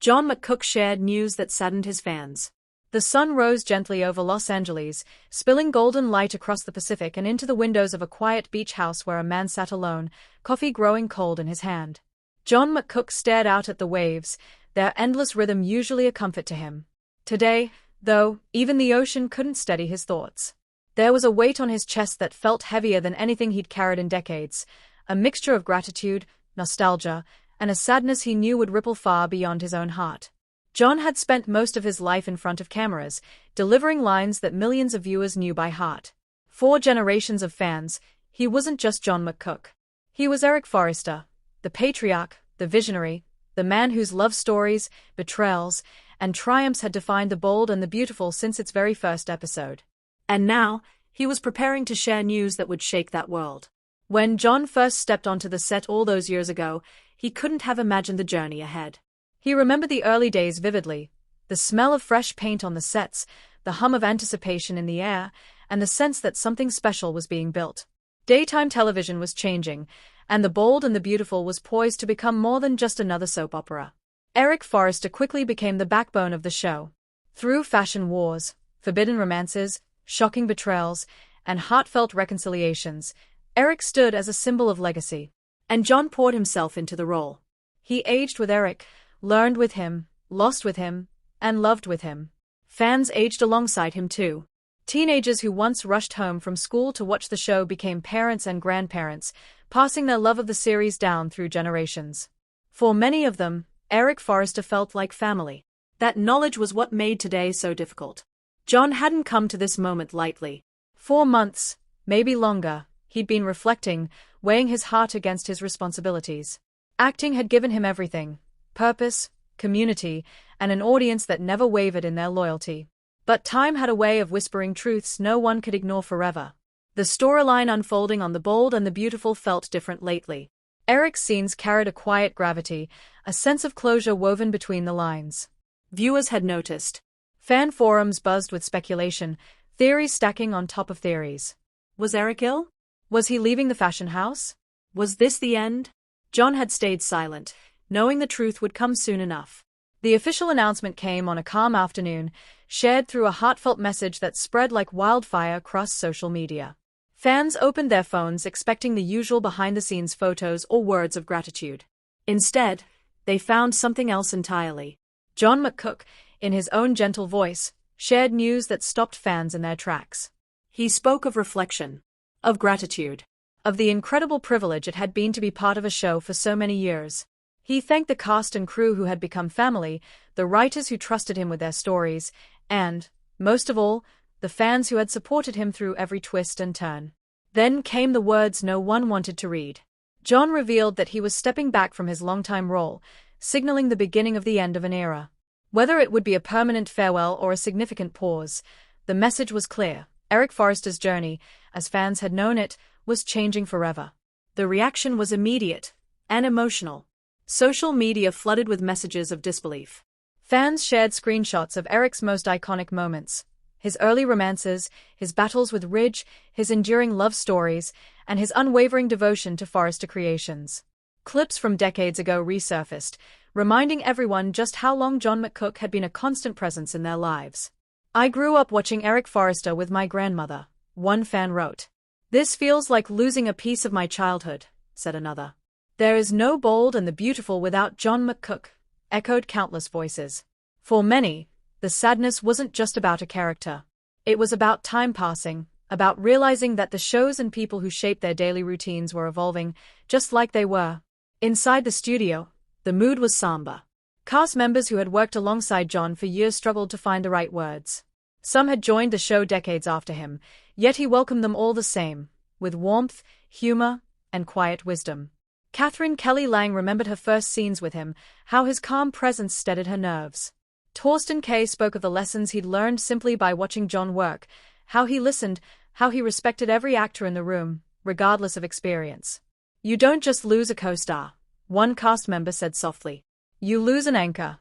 John McCook shared news that saddened his fans. The sun rose gently over Los Angeles, spilling golden light across the Pacific and into the windows of a quiet beach house where a man sat alone, coffee growing cold in his hand. John McCook stared out at the waves, their endless rhythm usually a comfort to him. Today, though, even the ocean couldn't steady his thoughts. There was a weight on his chest that felt heavier than anything he'd carried in decades, a mixture of gratitude, nostalgia, and a sadness he knew would ripple far beyond his own heart. John had spent most of his life in front of cameras, delivering lines that millions of viewers knew by heart. 4 generations of fans, he wasn't just John McCook. He was Eric Forrester, the patriarch, the visionary, the man whose love stories, betrayals, and triumphs had defined the bold and the beautiful since its very first episode. And now, he was preparing to share news that would shake that world. When John first stepped onto the set all those years ago, he couldn't have imagined the journey ahead. He remembered the early days vividly, the smell of fresh paint on the sets, the hum of anticipation in the air, and the sense that something special was being built. Daytime television was changing, and The Bold and the Beautiful was poised to become more than just another soap opera. Eric Forrester quickly became the backbone of the show. Through fashion wars, forbidden romances, shocking betrayals, and heartfelt reconciliations, Eric stood as a symbol of legacy. And John poured himself into the role. He aged with Eric, learned with him, lost with him, and loved with him. Fans aged alongside him too. Teenagers who once rushed home from school to watch the show became parents and grandparents, passing their love of the series down through generations. For many of them, Eric Forrester felt like family. That knowledge was what made today so difficult. John hadn't come to this moment lightly. 4 months, maybe longer, he'd been reflecting, weighing his heart against his responsibilities. Acting had given him everything: purpose, community, and an audience that never wavered in their loyalty. But time had a way of whispering truths no one could ignore forever. The storyline unfolding on The Bold and the Beautiful felt different lately. Eric's scenes carried a quiet gravity, a sense of closure woven between the lines. Viewers had noticed. Fan forums buzzed with speculation, theories stacking on top of theories. Was Eric ill? Was he leaving the fashion house? Was this the end? John had stayed silent, knowing the truth would come soon enough. The official announcement came on a calm afternoon, shared through a heartfelt message that spread like wildfire across social media. Fans opened their phones expecting the usual behind-the-scenes photos or words of gratitude. Instead, they found something else entirely. John McCook, in his own gentle voice, shared news that stopped fans in their tracks. He spoke of reflection, of gratitude, of the incredible privilege it had been to be part of a show for so many years. He thanked the cast and crew who had become family, the writers who trusted him with their stories, and, most of all, the fans who had supported him through every twist and turn. Then came the words no one wanted to read. John revealed that he was stepping back from his longtime role, signaling the beginning of the end of an era. Whether it would be a permanent farewell or a significant pause, the message was clear. Eric Forrester's journey, as fans had known it, was changing forever. The reaction was immediate and emotional. Social media flooded with messages of disbelief. Fans shared screenshots of Eric's most iconic moments: his early romances, his battles with Ridge, his enduring love stories, and his unwavering devotion to Forrester creations. Clips from decades ago resurfaced, reminding everyone just how long John McCook had been a constant presence in their lives. "I grew up watching Eric Forrester with my grandmother," one fan wrote. "This feels like losing a piece of my childhood," said another. "There is no Bold and the Beautiful without John McCook," echoed countless voices. For many, the sadness wasn't just about a character. It was about time passing, about realizing that the shows and people who shaped their daily routines were evolving, just like they were. Inside the studio, the mood was somber. Cast members who had worked alongside John for years struggled to find the right words. Some had joined the show decades after him, yet he welcomed them all the same, with warmth, humor, and quiet wisdom. Catherine Kelly Lang remembered her first scenes with him, how his calm presence steadied her nerves. Torsten Kay spoke of the lessons he'd learned simply by watching John work, how he listened, how he respected every actor in the room, regardless of experience. "You don't just lose a co-star," one cast member said softly. "You lose an anchor."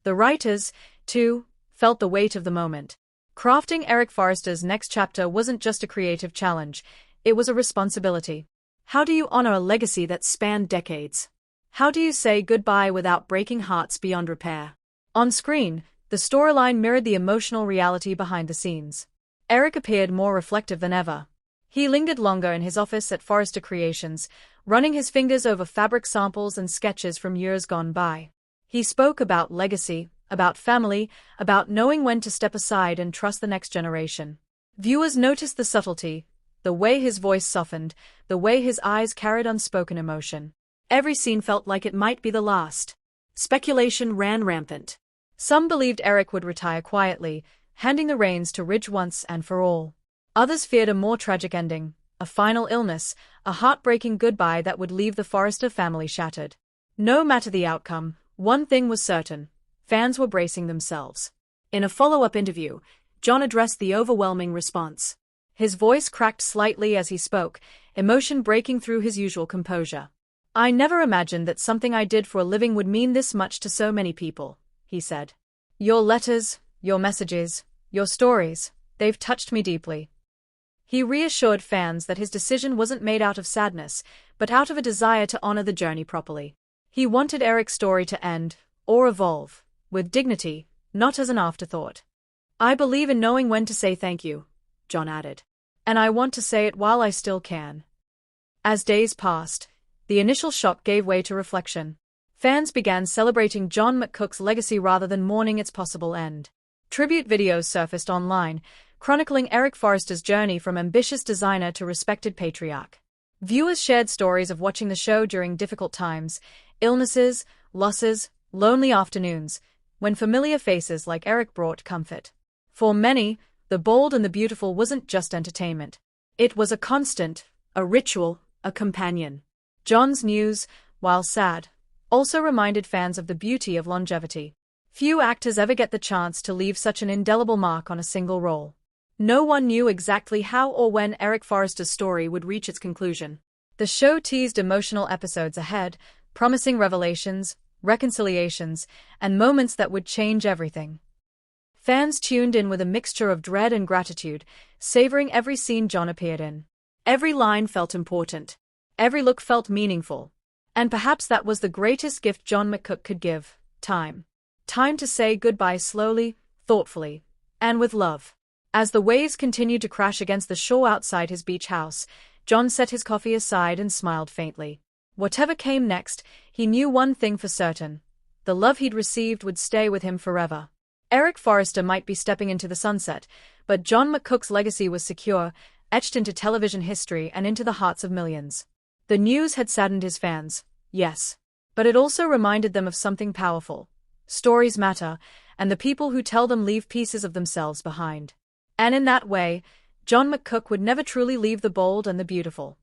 The writers, too, felt the weight of the moment. Crafting Eric Forrester's next chapter wasn't just a creative challenge, it was a responsibility. How do you honor a legacy that spanned decades? How do you say goodbye without breaking hearts beyond repair? On screen, the storyline mirrored the emotional reality behind the scenes. Eric appeared more reflective than ever. He lingered longer in his office at Forrester Creations, running his fingers over fabric samples and sketches from years gone by. He spoke about legacy, about family, about knowing when to step aside and trust the next generation. Viewers noticed the subtlety, the way his voice softened, the way his eyes carried unspoken emotion. Every scene felt like it might be the last. Speculation ran rampant. Some believed Eric would retire quietly, handing the reins to Ridge once and for all. Others feared a more tragic ending, a final illness, a heartbreaking goodbye that would leave the Forrester family shattered. No matter the outcome, one thing was certain: fans were bracing themselves. In a follow-up interview, John addressed the overwhelming response. His voice cracked slightly as he spoke, emotion breaking through his usual composure. "I never imagined that something I did for a living would mean this much to so many people," he said. "Your letters, your messages, your stories, they've touched me deeply." He reassured fans that his decision wasn't made out of sadness, but out of a desire to honor the journey properly. He wanted Eric's story to end, or evolve, with dignity, not as an afterthought. "I believe in knowing when to say thank you," John added. "And I want to say it while I still can." As days passed, the initial shock gave way to reflection. Fans began celebrating John McCook's legacy rather than mourning its possible end. Tribute videos surfaced online, chronicling Eric Forrester's journey from ambitious designer to respected patriarch. Viewers shared stories of watching the show during difficult times, illnesses, losses, lonely afternoons, when familiar faces like Eric brought comfort. For many, The Bold and the Beautiful wasn't just entertainment. It was a constant, a ritual, a companion. John's news, while sad, also reminded fans of the beauty of longevity. Few actors ever get the chance to leave such an indelible mark on a single role. No one knew exactly how or when Eric Forrester's story would reach its conclusion. The show teased emotional episodes ahead, promising revelations, reconciliations, and moments that would change everything. Fans tuned in with a mixture of dread and gratitude, savoring every scene John appeared in. Every line felt important. Every look felt meaningful. And perhaps that was the greatest gift John McCook could give: time. Time to say goodbye slowly, thoughtfully, and with love. As the waves continued to crash against the shore outside his beach house, John set his coffee aside and smiled faintly. Whatever came next, he knew one thing for certain: the love he'd received would stay with him forever. Eric Forrester might be stepping into the sunset, but John McCook's legacy was secure, etched into television history and into the hearts of millions. The news had saddened his fans, yes, but it also reminded them of something powerful. Stories matter, and the people who tell them leave pieces of themselves behind. And in that way, John McCook would never truly leave the bold and the beautiful.